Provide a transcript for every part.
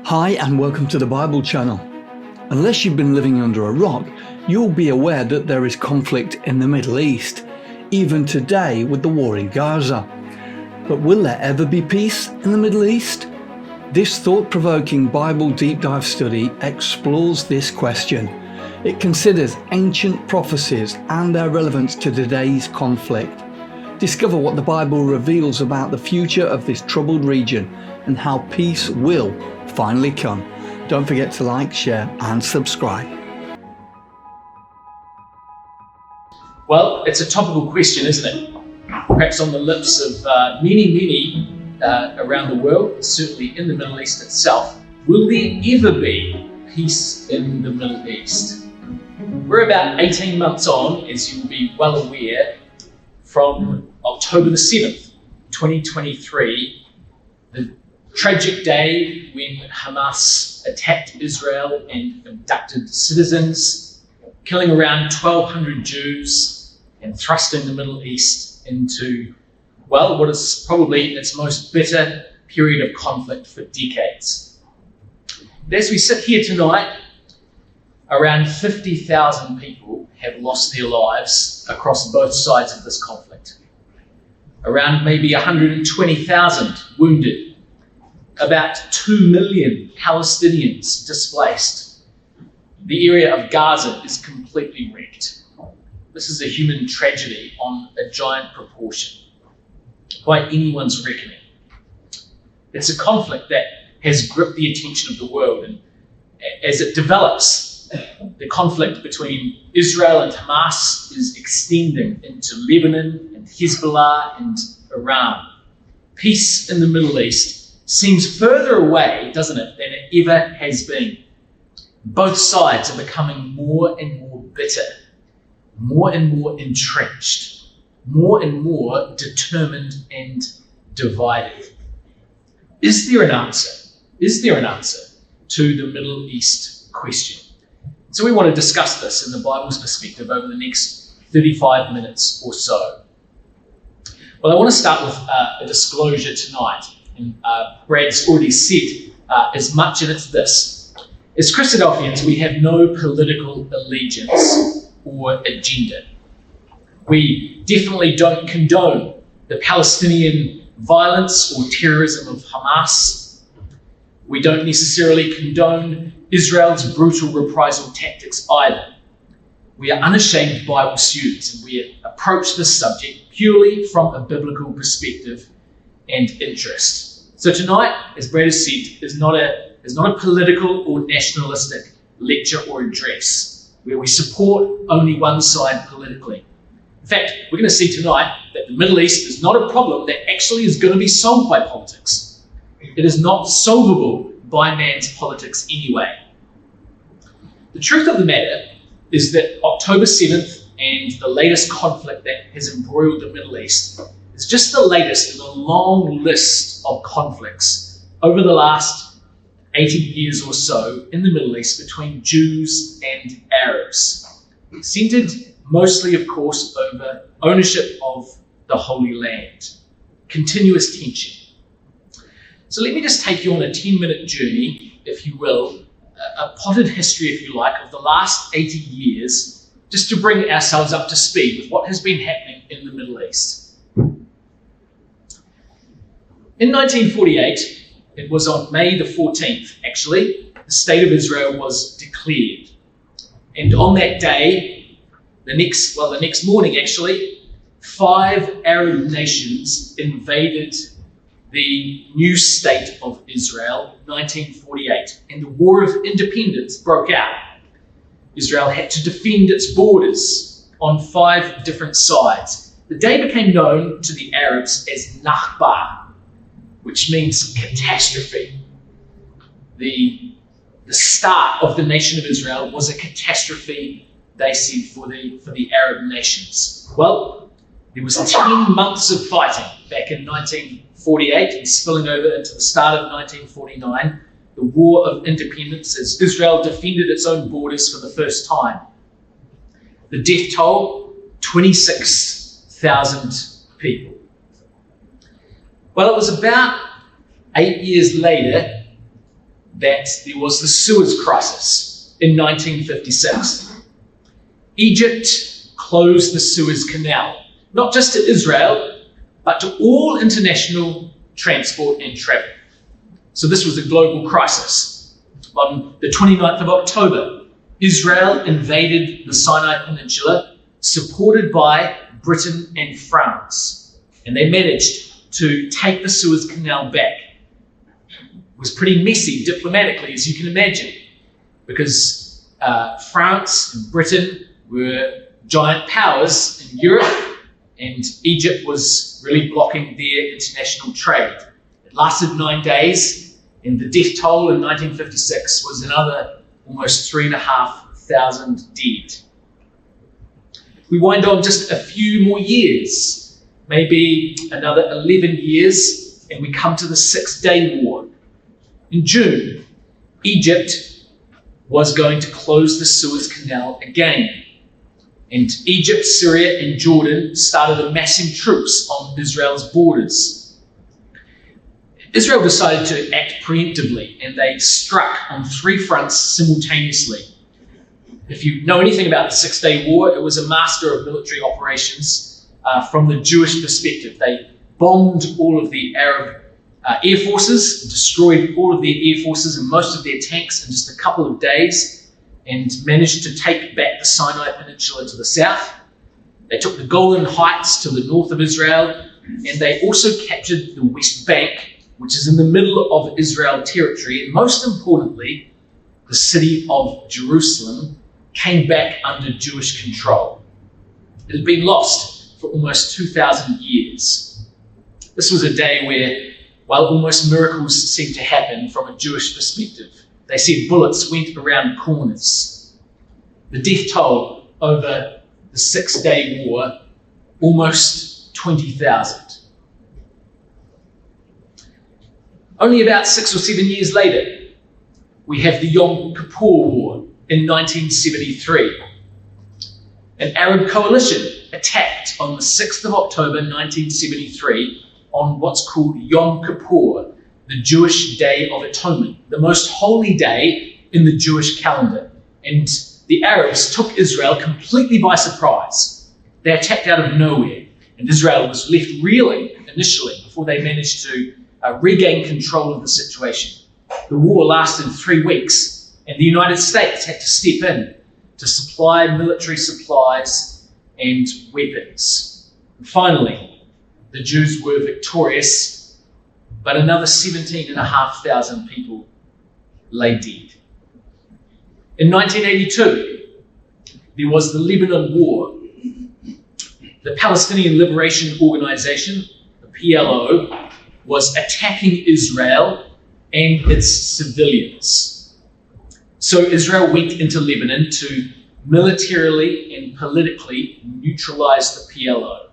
Hi and welcome to the Bible channel. Unless you've been living under a rock, you'll be aware that there is conflict in the Middle East, even today with the war in Gaza. But will there ever be peace in the Middle East? This thought-provoking Bible deep dive study explores this question. It considers ancient prophecies and their relevance to today's conflict. Discover what the Bible reveals about the future of this troubled region and how peace will finally come. Don't forget to like, share and subscribe. Well, it's a topical question, isn't it? Perhaps on the lips of many around the world, certainly in the Middle East itself. Will there ever be peace in the Middle East? We're about 18 months on, as you'll be well aware, from October the 7th, 2023, the tragic day when Hamas attacked Israel and abducted citizens, killing around 1,200 Jews and thrusting the Middle East into, well, what is probably its most bitter period of conflict for decades. But as we sit here tonight, around 50,000 people have lost their lives across both sides of this conflict. Around maybe 120,000 wounded. About 2 million Palestinians displaced. The area of Gaza is completely wrecked. This is a human tragedy on a giant proportion, by anyone's reckoning. It's a conflict that has gripped the attention of the world, and as it develops, the conflict between Israel and Hamas is extending into Lebanon and Hezbollah and Iran. Peace in the Middle East seems further away, doesn't it, than it ever has been. Both sides are becoming more and more bitter, more and more entrenched, more and more determined and divided. Is there an answer? Is there an answer to the Middle East question? So we want to discuss this in the Bible's perspective over the next 35 minutes or so. Well, I want to start with a disclosure tonight. And Brad's already said as much, and it's this. As Christadelphians, we have no political allegiance or agenda. We definitely don't condone the Palestinian violence or terrorism of Hamas. We don't necessarily condone Israel's brutal reprisal tactics either. We are unashamed Bible students, and we approach this subject purely from a biblical perspective and interest. So tonight, as Brad has said, is not a political or nationalistic lecture or address where we support only one side politically. In fact, we're going to see tonight that the Middle East is not a problem that actually is going to be solved by politics. It is not solvable by man's politics anyway. The truth of the matter is that October 7th and the latest conflict that has embroiled the Middle East is just the latest in a long list of conflicts over the last 80 years or so in the Middle East between Jews and Arabs, centered mostly, of course, over ownership of the Holy Land. Continuous tension. So let me just take you on a 10-minute journey, if you will, a potted history, if you like, of the last 80 years, just to bring ourselves up to speed with what has been happening in the Middle East. In 1948, it was on May the 14th, actually, the State of Israel was declared. And on that day, the next morning, actually, 5 Arab nations invaded the new state of Israel, 1948, and the War of Independence broke out. Israel had to defend its borders on 5 different sides. The day became known to the Arabs as Nakba, which means catastrophe. The start of the nation of Israel was a catastrophe, they said, for the Arab nations. Well, there was 10 months of fighting back in 1948 and spilling over into the start of 1949, the War of Independence, as Israel defended its own borders for the first time. The death toll, 26,000 people. Well, it was about 8 years later that there was the Suez Crisis in 1956. Egypt closed the Suez Canal, not just to Israel, but to all international transport and travel. So this was a global crisis. On the 29th of October, Israel invaded the Sinai Peninsula, supported by Britain and France, and they managed to take the Suez Canal back. It was pretty messy diplomatically, as you can imagine, because France and Britain were giant powers in Europe, and Egypt was really blocking their international trade. It lasted 9 days, and the death toll in 1956 was another almost 3,500 dead. We wind on just a few more years, maybe another 11 years, and we come to the 6-Day War. In June, Egypt was going to close the Suez Canal again. And Egypt, Syria, and Jordan started amassing troops on Israel's borders. Israel decided to act preemptively, and they struck on 3 fronts simultaneously. If you know anything about the 6-Day War, it was a master of military operations from the Jewish perspective. They bombed all of the Arab air forces, destroyed all of their air forces and most of their tanks in just a couple of days, and managed to take back the Sinai Peninsula to the south. They took the Golan Heights to the north of Israel, and they also captured the West Bank, which is in the middle of Israel territory, and most importantly, the city of Jerusalem came back under Jewish control. It had been lost for almost 2,000 years. This was a day where, while almost miracles seemed to happen from a Jewish perspective. They said bullets went around corners. The death toll over the 6-Day War, almost 20,000. Only about 6 or 7 years later, we have the Yom Kippur War in 1973. An Arab coalition attacked on the 6th of October 1973 on what's called Yom Kippur, the Jewish Day of Atonement, the most holy day in the Jewish calendar. And the Arabs took Israel completely by surprise. They attacked out of nowhere, and Israel was left reeling initially before they managed to regain control of the situation. The war lasted 3 weeks, and the United States had to step in to supply military supplies and weapons. And finally, the Jews were victorious, but another 17,500 people lay dead. In 1982, there was the Lebanon War. The Palestinian Liberation Organization, the PLO, was attacking Israel and its civilians. So Israel went into Lebanon to militarily and politically neutralize the PLO.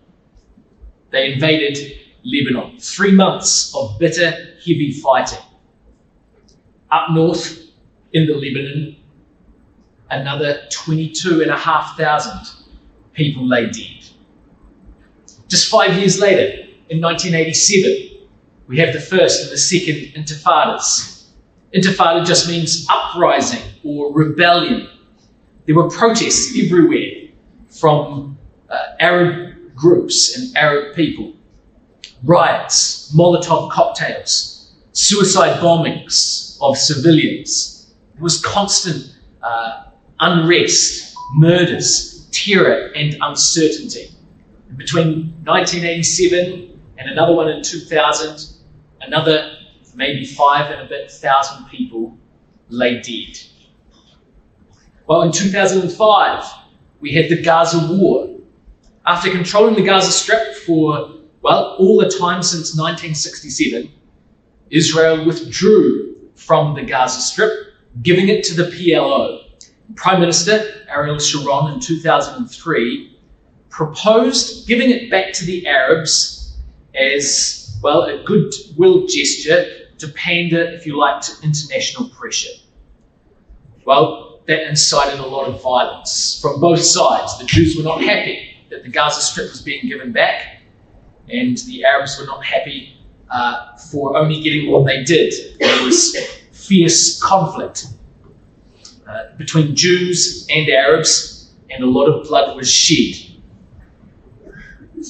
They invaded Lebanon. 3 months of bitter, heavy fighting. Up north in the Lebanon, another 22,500 people lay dead. Just 5 years later, in 1987, we have the first and the second intifadas. Intifada just means uprising or rebellion. There were protests everywhere from Arab groups and Arab people. Riots, Molotov cocktails, suicide bombings of civilians. There was constant unrest, murders, terror, and uncertainty. And between 1987 and another one in 2000, another maybe 5 and a bit thousand people lay dead. Well, in 2005, we had the Gaza War. After controlling the Gaza Strip for, well, all the time since 1967, Israel withdrew from the Gaza Strip, giving it to the PLO. Prime Minister Ariel Sharon in 2003 proposed giving it back to the Arabs as, well, a goodwill gesture to pander, if you like, to international pressure. Well, that incited a lot of violence from both sides. The Jews were not happy that the Gaza Strip was being given back, and the Arabs were not happy for only getting what they did. There was fierce conflict between Jews and Arabs, and a lot of blood was shed.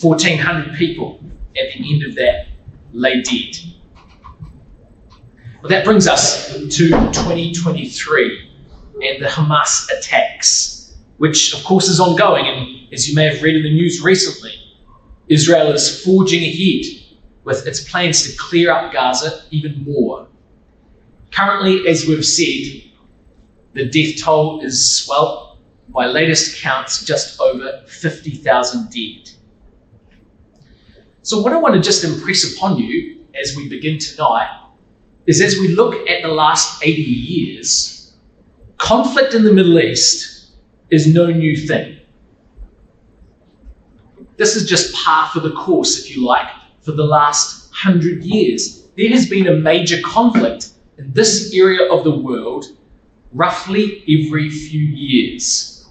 1,400 people at the end of that lay dead. Well, that brings us to 2023 and the Hamas attacks, which of course is ongoing, and as you may have read in the news recently, Israel is forging ahead with its plans to clear up Gaza even more. Currently, as we've said, the death toll is, well, by latest counts, just over 50,000 dead. So what I want to just impress upon you as we begin tonight is, as we look at the last 80 years, conflict in the Middle East is no new thing. This is just par for the course, if you like, for the last 100 years. There has been a major conflict in this area of the world roughly every few years.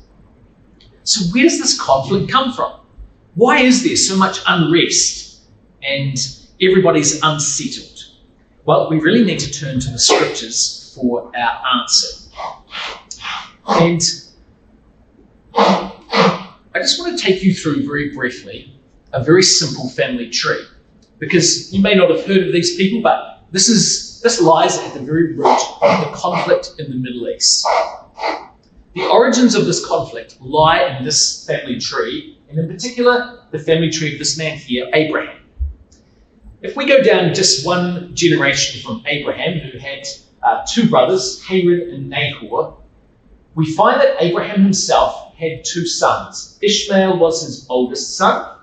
So where does this conflict come from? Why is there so much unrest and everybody's unsettled? Well, we really need to turn to the scriptures for our answer. And I just want to take you through very briefly a very simple family tree, because you may not have heard of these people, but this lies at the very root of the conflict in the Middle East. The origins of this conflict lie in this family tree, and in particular, the family tree of this man here, Abraham. If we go down just one generation from Abraham, who had two brothers, Haran and Nahor, we find that Abraham himself had two sons. Ishmael was his oldest son,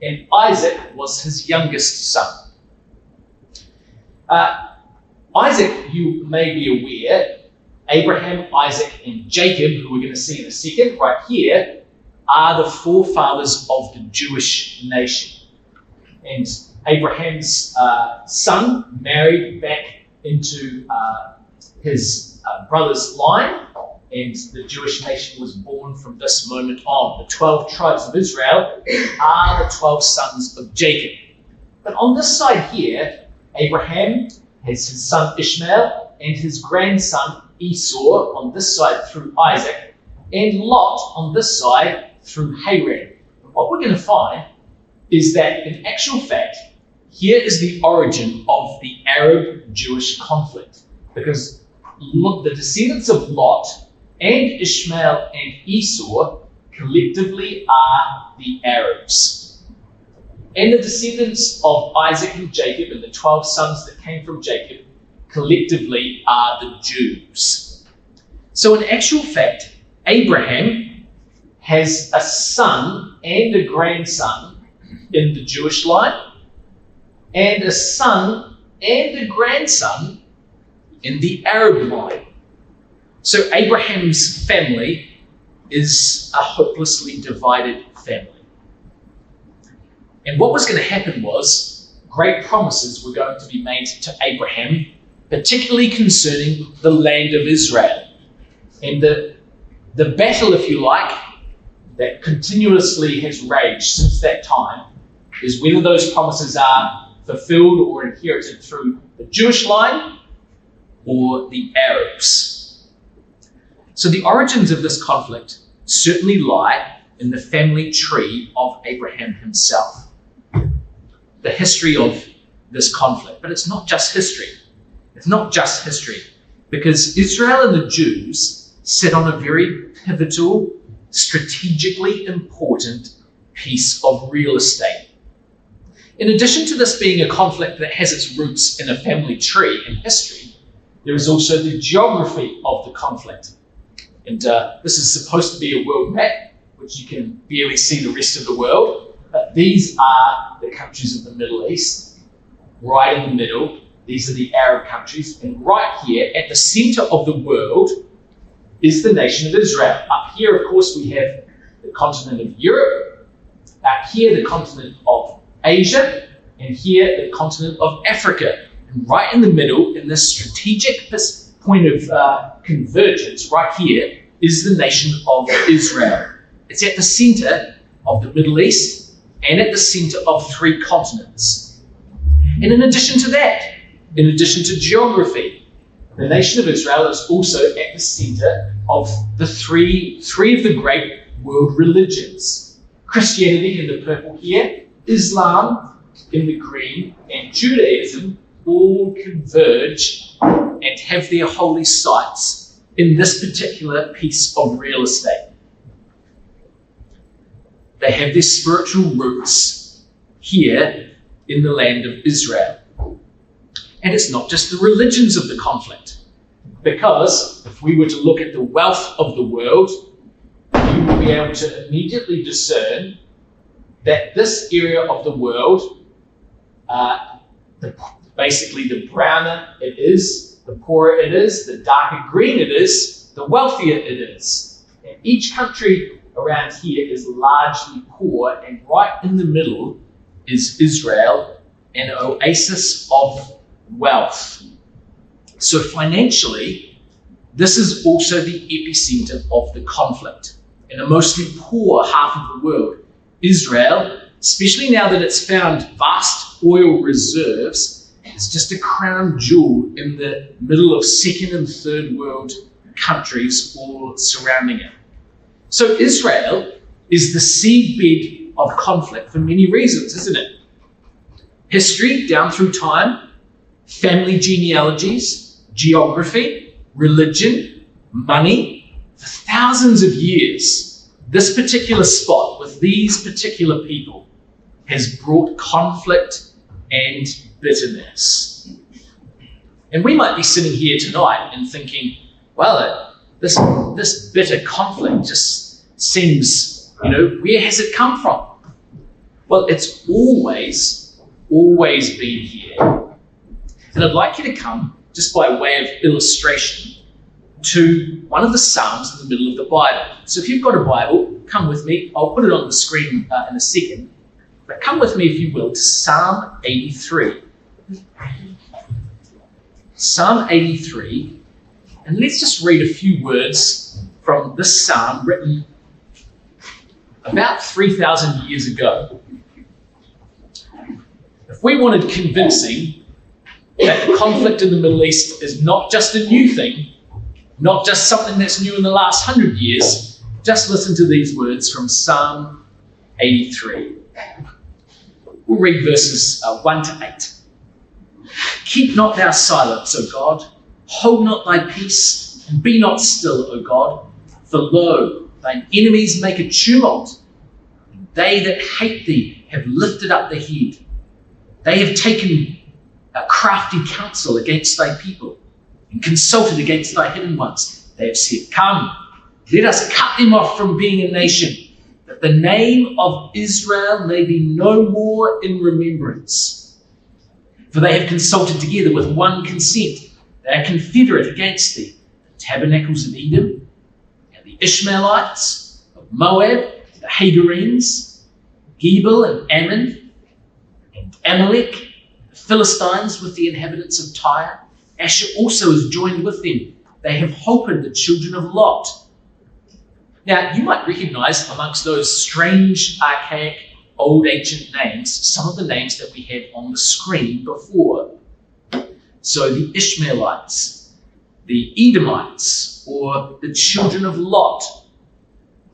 and Isaac was his youngest son. Isaac, you may be aware, Abraham, Isaac, and Jacob, who we're going to see in a second, right here, are the forefathers of the Jewish nation. And Abraham's son married back into his brother's line, and the Jewish nation was born from this moment on. The 12 tribes of Israel are the 12 sons of Jacob. But on this side here, Abraham has his son Ishmael and his grandson Esau on this side through Isaac, and Lot on this side through Haran. And what we're going to find is that, in actual fact, here is the origin of the Arab-Jewish conflict, because the descendants of Lot and Ishmael and Esau collectively are the Arabs. And the descendants of Isaac and Jacob and the 12 sons that came from Jacob collectively are the Jews. So in actual fact, Abraham has a son and a grandson in the Jewish line, and a son and a grandson in the Arab line. So Abraham's family is a hopelessly divided family. And what was going to happen was great promises were going to be made to Abraham, particularly concerning the land of Israel. And the battle, if you like, that continuously has raged since that time is whether those promises are fulfilled or inherited through the Jewish line or the Arabs. So the origins of this conflict certainly lie in the family tree of Abraham himself. The history of this conflict. But it's not just history. It's not just history, because Israel and the Jews sit on a very pivotal, strategically important piece of real estate. In addition to this being a conflict that has its roots in a family tree in history, there is also the geography of the conflict. And this is supposed to be a world map, which you can barely see the rest of the world. But these are the countries of the Middle East, right in the middle. These are the Arab countries. And right here, at the center of the world, is the nation of Israel. Up here, of course, we have the continent of Europe. Out here, the continent of Asia. And here, the continent of Africa. And right in the middle, in this strategic point of convergence, right here, is the nation of Israel. It's at the center of the Middle East and at the center of 3 continents. And in addition to that, in addition to geography, The nation of Israel is also at the center of the three of the great world religions. Christianity in the purple here, Islam in the green, and Judaism all converge and have their holy sites in this particular piece of real estate. They have their spiritual roots here in the land of Israel. And it's not just the religions of the conflict, because if we were to look at the wealth of the world, you will be able to immediately discern that this area of the world, basically the browner it is, the poorer it is, the darker green it is, the wealthier it is. And each country around here is largely poor, and right in the middle is Israel, an oasis of wealth. So financially, this is also the epicenter of the conflict. In a mostly poor half of the world, Israel, especially now that it's found vast oil reserves, is just a crown jewel in the middle of second and third world countries all surrounding it. So Israel is the seedbed of conflict for many reasons, isn't it? History down through time, family genealogies, geography, religion, money. For thousands of years, this particular spot with these particular people has brought conflict and bitterness. And we might be sitting here tonight and thinking, well, this bitter conflict just seems, where has it come from? Well, it's always been here. And I'd like you to come, just by way of illustration, to one of the Psalms in the middle of the Bible. So if you've got a Bible, come with me. I'll put it on the screen in a second. But come with me, if you will, to Psalm 83. Psalm 83. And let's just read a few words from this psalm written about 3,000 years ago. If we wanted convincing that the conflict in the Middle East is not just a new thing, not just something that's new in the last 100 years, just listen to these words from Psalm 83. We'll read verses 1 to 8. Keep not thou silence, O God. Hold not thy peace, and be not still, O God. For lo, thine enemies make a tumult. And they that hate thee have lifted up the head. They have taken a crafty counsel against thy people, and consulted against thy hidden ones. They have said, Come, let us cut them off from being a nation, that the name of Israel may be no more in remembrance. For they have consulted together with one consent. They are confederate against thee, the tabernacles of Edom, and the Ishmaelites of Moab, the Hagarenes, Gebal and Ammon, and Amalek, the Philistines with the inhabitants of Tyre. Asher also is joined with them. They have holpen the children of Lot. Now, you might recognize amongst those strange, archaic, old ancient names, some of the names that we had on the screen before. So the Ishmaelites, the Edomites, or the children of Lot.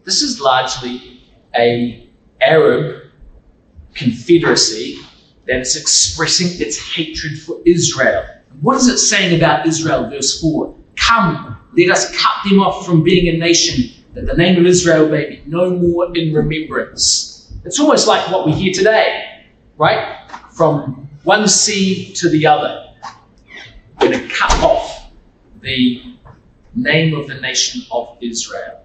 This is largely an Arab confederacy that is expressing its hatred for Israel. What is it saying about Israel? Verse 4. Come, let us cut them off from being a nation, that the name of Israel may be no more in remembrance. It's almost like what we hear today, right? From one seed to the other. We're going to cut off the name of the nation of Israel.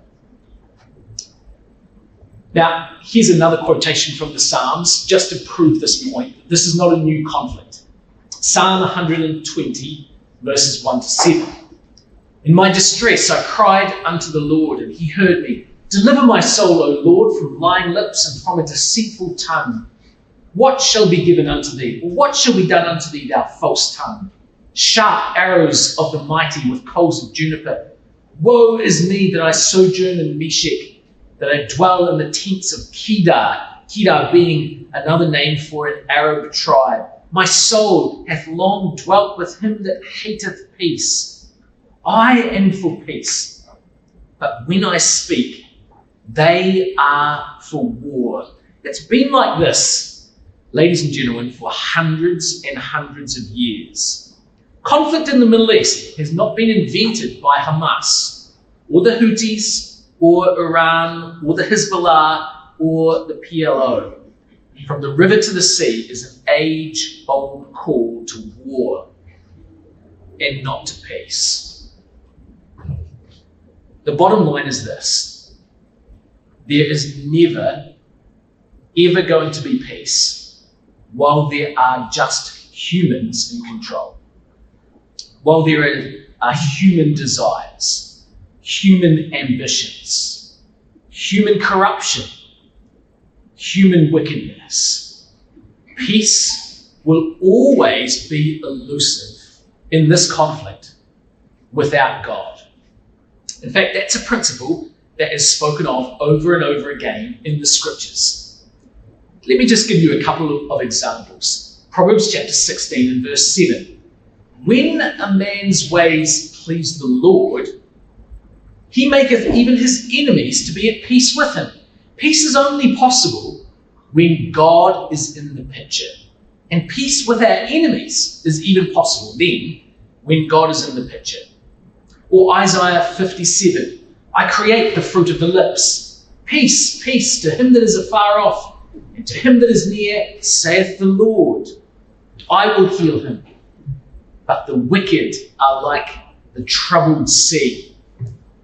Now, here's another quotation from the Psalms, just to prove this point. This is not a new conflict. Psalm 120, verses 1 to 7. In my distress I cried unto the Lord, and he heard me. Deliver my soul, O Lord, from lying lips and from a deceitful tongue. What shall be given unto thee? Or what shall be done unto thee, thou false tongue? Sharp arrows of the mighty with coals of juniper. Woe is me that I sojourn in Meshech, that I dwell in the tents of Kedar, Kedar being another name for an Arab tribe. My soul hath long dwelt with him that hateth peace. I am for peace, but when I speak, they are for war. It's been like this, ladies and gentlemen, for hundreds and hundreds of years. Conflict in the Middle East has not been invented by Hamas, or the Houthis, or Iran, or the Hezbollah, or the PLO. From the river to the sea is an age-old call to war and not to peace. The bottom line is this: there is never, ever going to be peace while there are just humans in control. While there are human desires, human ambitions, human corruption, human wickedness, peace will always be elusive in this conflict without God. In fact, that's a principle that is spoken of over and over again in the scriptures. Let me just give you a couple of examples. Proverbs chapter 16 and verse 7. When a man's ways please the Lord, he maketh even his enemies to be at peace with him. Peace is only possible when God is in the picture. And peace with our enemies is even possible then when God is in the picture. Or Isaiah 57, I create the fruit of the lips. Peace, peace to him that is afar off, and to him that is near, saith the Lord. I will heal him. But the wicked are like the troubled sea,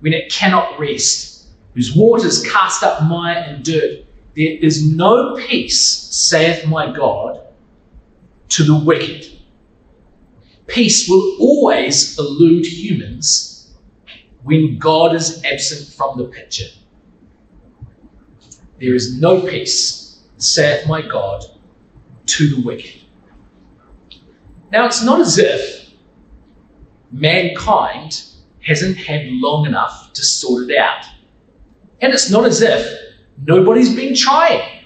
when it cannot rest, whose waters cast up mire and dirt. There is no peace, saith my God, to the wicked. Peace will always elude humans when God is absent from the picture. There is no peace, saith my God, to the wicked. Now, it's not as if mankind hasn't had long enough to sort it out. And it's not as if nobody's been trying.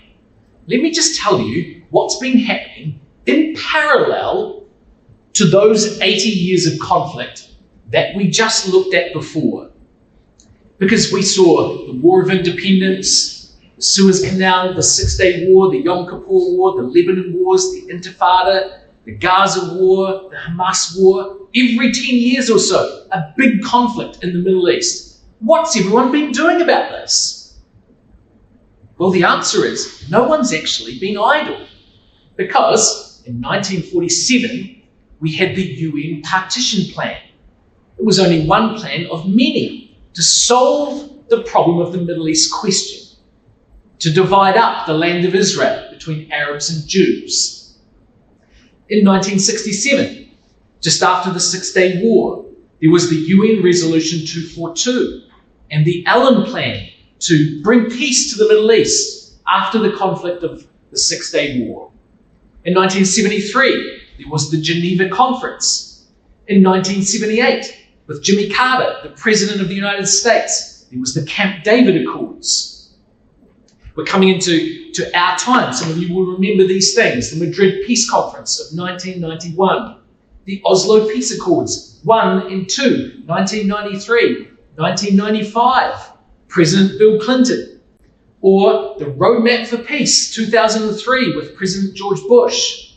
Let me just tell you what's been happening in parallel to those 80 years of conflict that we just looked at before. Because we saw the War of Independence, the Suez Canal, the Six-Day War, the Yom Kippur War, the Lebanon Wars, the Intifada, the Gaza War, the Hamas War. Every 10 years or so, a big conflict in the Middle East. What's everyone been doing about this? Well, the answer is no one's actually been idle. Because in 1947, we had the UN partition plan. It was only one plan of many to solve the problem of the Middle East question, to divide up the land of Israel between Arabs and Jews. In 1967, just after the Six-Day War, there was the UN Resolution 242 and the Allen Plan to bring peace to the Middle East after the conflict of the Six-Day War. In 1973, there was the Geneva Conference. In 1978, with Jimmy Carter, the President of the United States, there was the Camp David Accords. We're coming into our time. Some of you will remember these things. The Madrid Peace Conference of 1991. The Oslo Peace Accords 1 and 2, 1993, 1995, President Bill Clinton. Or the Roadmap for Peace 2003 with President George Bush.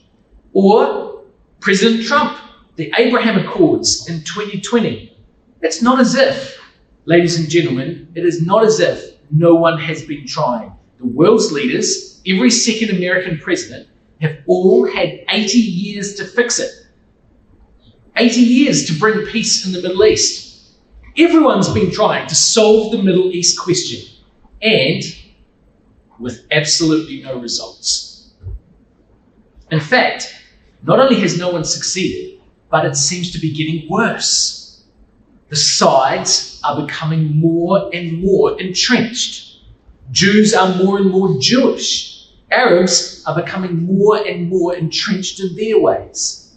Or President Trump, the Abraham Accords in 2020. It's not as if, ladies and gentlemen, it is not as if no one has been trying. The world's leaders, every second American president, have all had 80 years to fix it. 80 years to bring peace in the Middle East. Everyone's been trying to solve the Middle East question, and with absolutely no results. In fact, not only has no one succeeded, but it seems to be getting worse. The sides are becoming more and more entrenched. Jews are more and more Jewish. Arabs are becoming more and more entrenched in their ways.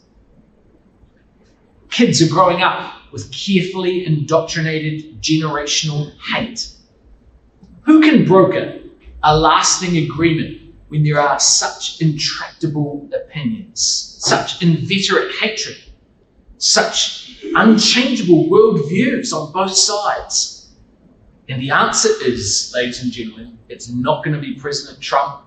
Kids are growing up with carefully indoctrinated generational hate. Who can broker a lasting agreement when there are such intractable opinions, such inveterate hatred, such unchangeable worldviews on both sides? And the answer is, ladies and gentlemen, it's not going to be President Trump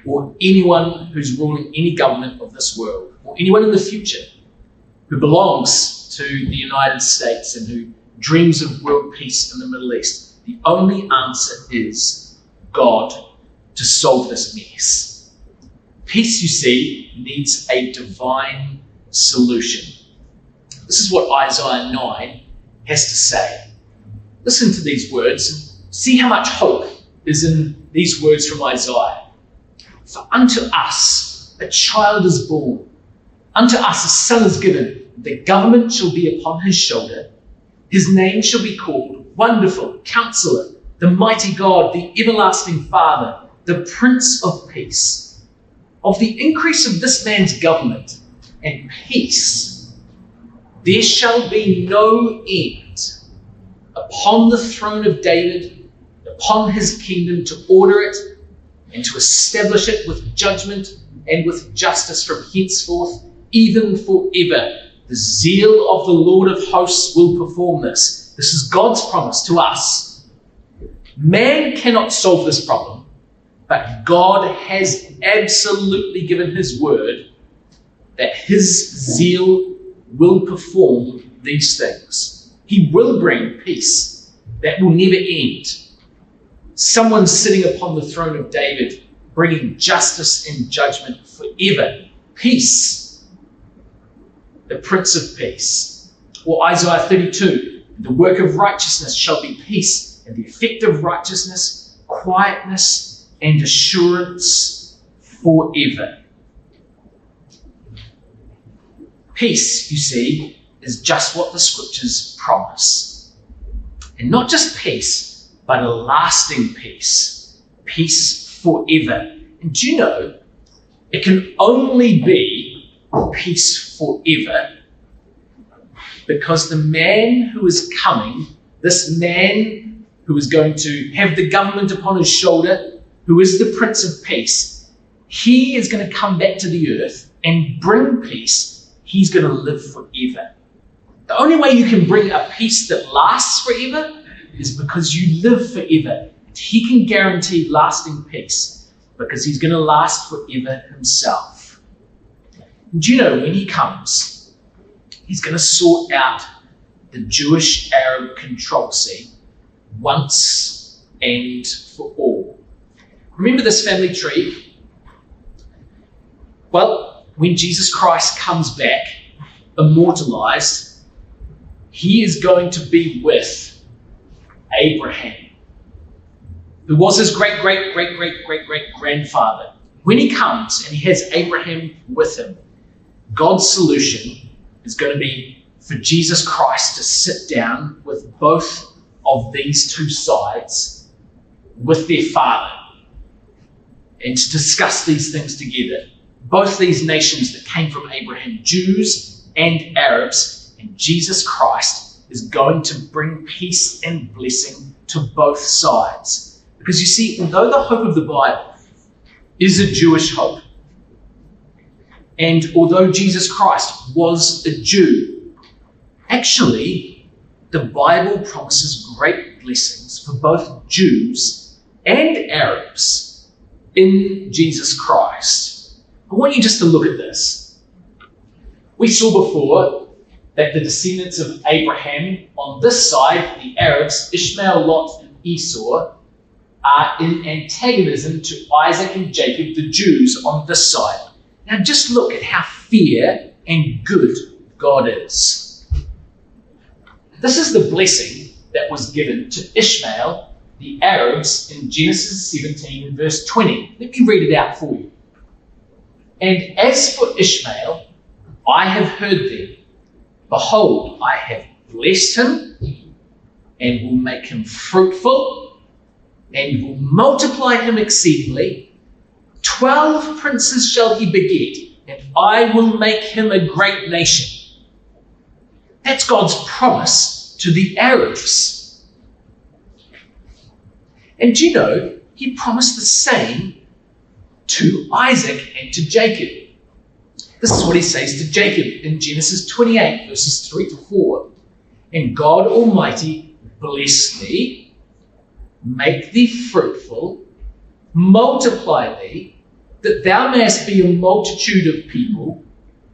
or anyone who's ruling any government of this world, or anyone in the future who belongs to the United States and who dreams of world peace in the Middle East. The only answer is God to solve this mess. Peace, you see, needs a divine solution. This is what Isaiah 9 has to say. Listen to these words and see how much hope is in these words from Isaiah. For unto us a child is born, unto us a son is given, the government shall be upon his shoulder. His name shall be called Wonderful, Counselor, the Mighty God, the Everlasting Father, the Prince of Peace. Of the increase of this man's government and peace, there shall be no end upon the throne of David, upon his kingdom, to order it and to establish it with judgment and with justice from henceforth, even forever. The zeal of the Lord of hosts will perform this. This is God's promise to us. Man cannot solve this problem, but God has absolutely given his word that his zeal will perform these things. He will bring peace that will never end. Someone sitting upon the throne of David, bringing justice and judgment forever. Peace. The Prince of Peace. Or Isaiah 32, the work of righteousness shall be peace, and the effect of righteousness, quietness, and assurance forever. Peace, you see, is just what the scriptures promise. And not just peace, but a lasting peace. Peace forever. And do you know, it can only be peace forever because the man who is coming, this man who is going to have the government upon his shoulder, who is the Prince of Peace, he is going to come back to the earth and bring peace. He's going to live forever. The only way you can bring a peace that lasts forever is because you live forever. And he can guarantee lasting peace because he's going to last forever himself. And do you know, when he comes, he's going to sort out the Jewish-Arab controversy once and for all. Remember this family tree? Well, when Jesus Christ comes back, immortalized, he is going to be with Abraham, who was his great-great-great-great-great-great-grandfather. When he comes and he has Abraham with him, God's solution is going to be for Jesus Christ to sit down with both of these two sides with their father and to discuss these things together. Both these nations that came from Abraham, Jews and Arabs, and Jesus Christ is going to bring peace and blessing to both sides. Because you see, although the hope of the Bible is a Jewish hope, and although Jesus Christ was a Jew, actually, the Bible promises great blessings for both Jews and Arabs in Jesus Christ. I want you just to look at this. We saw before that the descendants of Abraham on this side, the Arabs, Ishmael, Lot, and Esau, are in antagonism to Isaac and Jacob, the Jews, on this side. Now just look at how fair and good God is. This is the blessing that was given to Ishmael, the Arabs, in Genesis 17 and verse 20. Let me read it out for you. And as for Ishmael, I have heard them. Behold, I have blessed him, and will make him fruitful, and will multiply him exceedingly. 12 princes shall he beget, and I will make him a great nation. That's God's promise to the Arabs. And do you know, he promised the same to Isaac and to Jacob. This is what he says to Jacob in Genesis 28, verses 3 to 4. And God Almighty bless thee, make thee fruitful, multiply thee, that thou mayest be a multitude of people,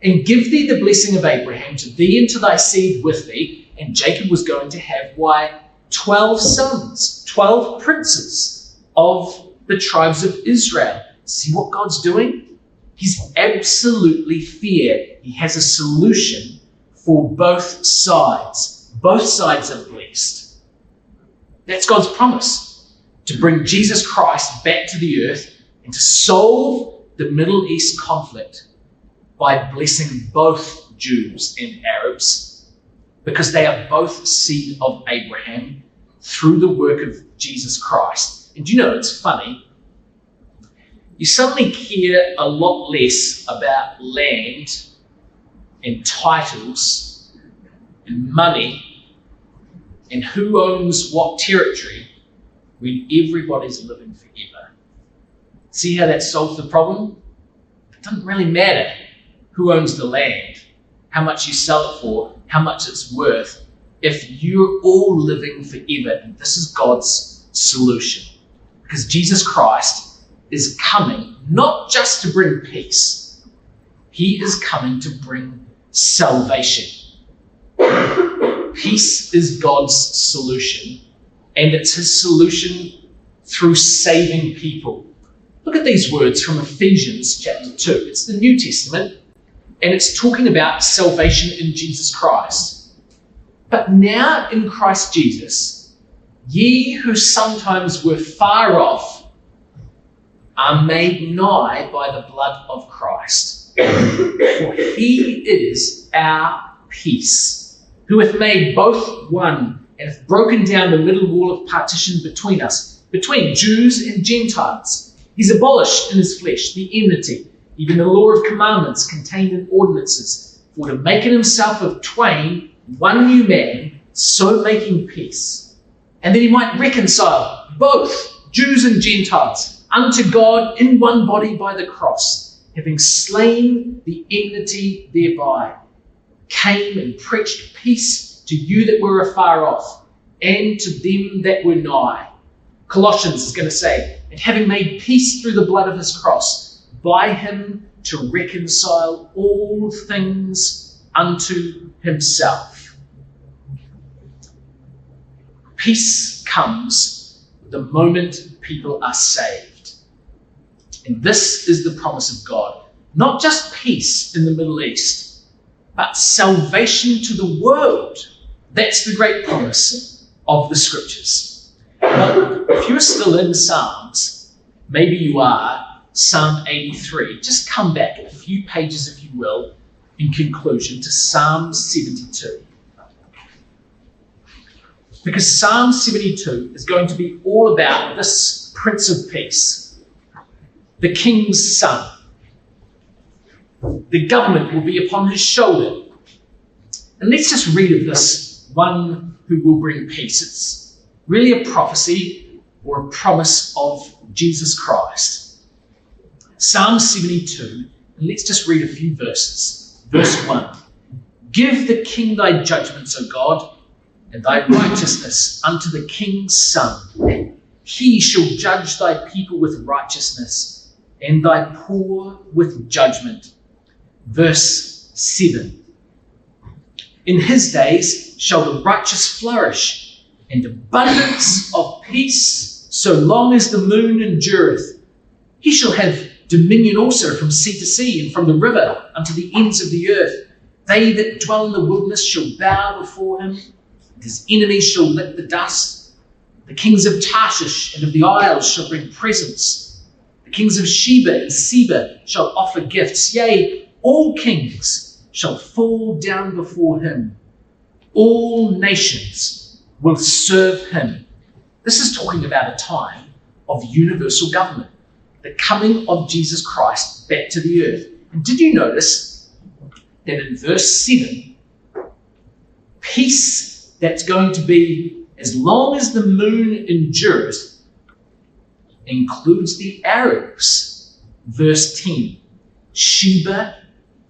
and give thee the blessing of Abraham to thee and to thy seed with thee. And Jacob was going to have, 12 sons, 12 princes of the tribes of Israel. See what God's doing? He's absolutely fair. He has a solution for both sides. Both sides are blessed. That's God's promise, to bring Jesus Christ back to the earth and to solve the Middle East conflict by blessing both Jews and Arabs, because they are both seed of Abraham through the work of Jesus Christ. And it's funny, you suddenly care a lot less about land and titles and money and who owns what territory when everybody's living forever. See how that solves the problem? It doesn't really matter who owns the land, how much you sell it for, how much it's worth, if you're all living forever. And this is God's solution, because Jesus Christ is coming not just to bring peace, he is coming to bring salvation. Peace is God's solution, and it's his solution through saving people. Look at these words from Ephesians chapter 2. It's the New Testament, and it's talking about salvation in Jesus Christ. But now in Christ Jesus, ye who sometimes were far off are made nigh by the blood of Christ. For he is our peace, who hath made both one, and hath broken down the middle wall of partition between us, between Jews and Gentiles. He's abolished in his flesh the enmity, even the law of commandments contained in ordinances, for to make in himself of twain one new man, so making peace, and that he might reconcile both Jews and Gentiles unto God in one body by the cross, having slain the enmity thereby, came and preached peace to you that were afar off, and to them that were nigh. Colossians is going to say, and having made peace through the blood of his cross, by him to reconcile all things unto himself. Peace comes the moment people are saved. And this is the promise of God. Not just peace in the Middle East, but salvation to the world. That's the great promise of the scriptures. Now, if you're still in Psalms, maybe you are, Psalm 83, just come back a few pages, if you will, in conclusion to Psalm 72. Because Psalm 72 is going to be all about this Prince of Peace, the King's son. The government will be upon his shoulder. And let's just read of this one who will bring peace. It's really a prophecy or a promise of Jesus Christ. Psalm 72, and let's just read a few verses. Verse 1. Give the king thy judgments, O God, and thy righteousness unto the king's son. He shall judge thy people with righteousness, and thy poor with judgment. Verse 7. In his days shall the righteous flourish, and abundance of peace, so long as the moon endureth. He shall have dominion also from sea to sea, and from the river unto the ends of the earth. They that dwell in the wilderness shall bow before him, and his enemies shall lick the dust. The kings of Tarshish and of the isles shall bring presents. The kings of Sheba and Seba shall offer gifts. Yea, all kings shall fall down before him. All nations will serve him. This is talking about a time of universal government, the coming of Jesus Christ back to the earth. And did you notice that in verse 7, peace that's going to be as long as the moon endureth includes the Arabs. Verse 10, Sheba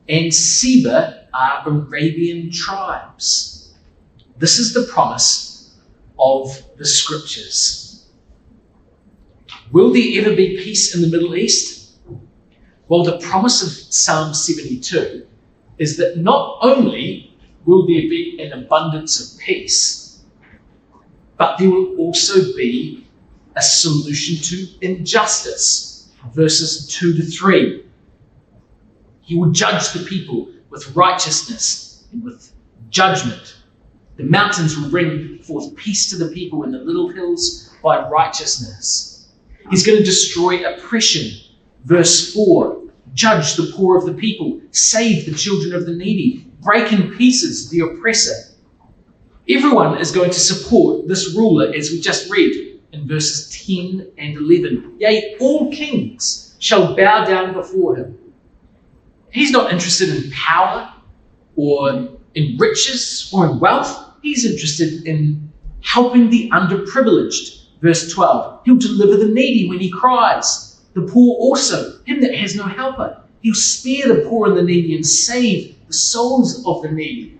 and Seba are Arabian tribes. This is the promise of the scriptures. Will there ever be peace in the Middle East? Well, the promise of Psalm 72 is that not only will there be an abundance of peace, but there will also be a solution to injustice. Verses 2 to 3. He will judge the people with righteousness and with judgment. The mountains will bring forth peace to the people, and the little hills by righteousness. He's going to destroy oppression. Verse 4. Judge the poor of the people. Save the children of the needy. Break in pieces the oppressor. Everyone is going to support this ruler, as we just read in verses 10 and 11. Yea, all kings shall bow down before him. He's not interested in power or in riches or in wealth. He's interested in helping the underprivileged. Verse 12, he'll deliver the needy when he cries. The poor also, him that has no helper. He'll spare the poor and the needy and save the souls of the needy.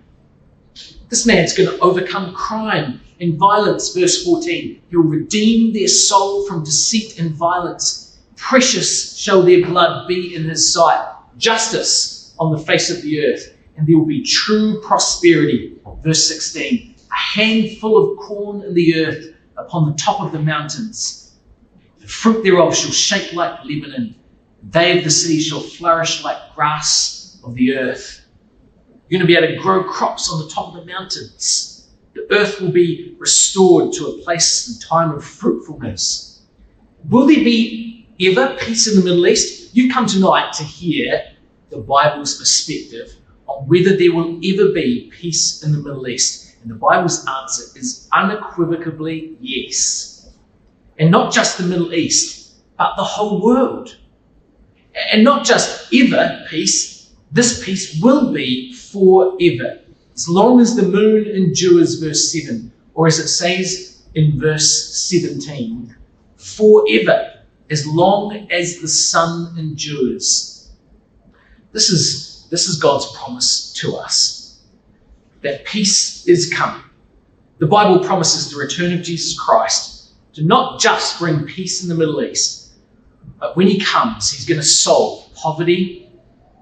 This man's going to overcome crime and violence. Verse 14, he'll redeem their soul from deceit and violence. Precious shall their blood be in his sight. Justice on the face of the earth, and there will be true prosperity. Verse 16, a handful of corn in the earth upon the top of the mountains. The fruit thereof shall shake like Lebanon. They of the city shall flourish like grass of the earth. You're going to be able to grow crops on the top of the mountains. The earth will be restored to a place and time of fruitfulness. Will there be ever peace in the Middle East? You come tonight to hear the Bible's perspective on whether there will ever be peace in the Middle East. And the Bible's answer is unequivocally yes. And not just the Middle East, but the whole world. And not just ever peace, this peace will be forever. As long as the moon endures, verse 7, or as it says in verse 17, forever, as long as the sun endures. This is God's promise to us, that peace is coming. The Bible promises the return of Jesus Christ to not just bring peace in the Middle East, but when he comes, he's going to solve poverty,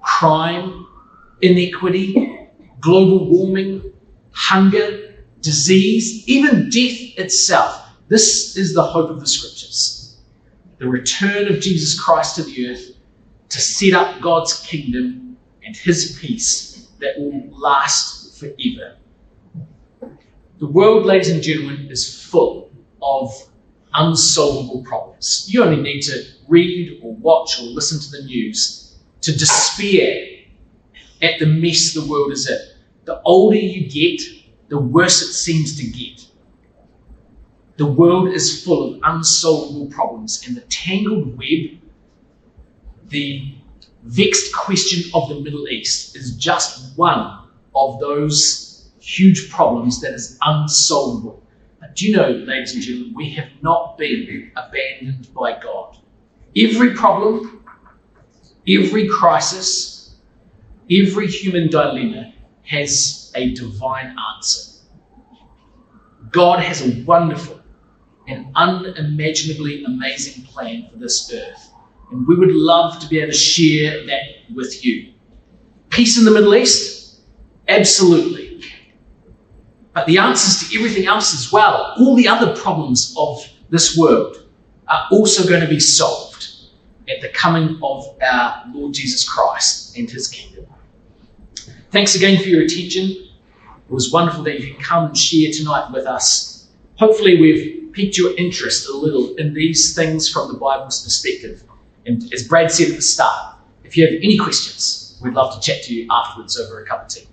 crime, inequity, global warming, hunger, disease, even death itself. This is the hope of the scriptures. The return of Jesus Christ to the earth to set up God's kingdom and his peace that will last forever. The world, ladies and gentlemen, is full of unsolvable problems. You only need to read or watch or listen to the news to despair at the mess the world is in. The older you get, the worse it seems to get. The world is full of unsolvable problems, and the tangled web, the vexed question of the Middle East, is just one of those huge problems that is unsolvable. But do you know, ladies and gentlemen, we have not been abandoned by God. Every problem, every crisis, every human dilemma has a divine answer. God has a wonderful and unimaginably amazing plan for this earth, and we would love to be able to share that with you. Peace in the Middle East? Absolutely. But the answers to everything else as well, all the other problems of this world, are also going to be solved at the coming of our Lord Jesus Christ and his kingdom. Thanks again for your attention. It was wonderful that you could come and share tonight with us. Hopefully we've piqued your interest a little in these things from the Bible's perspective. And as Brad said at the start, if you have any questions, we'd love to chat to you afterwards over a cup of tea.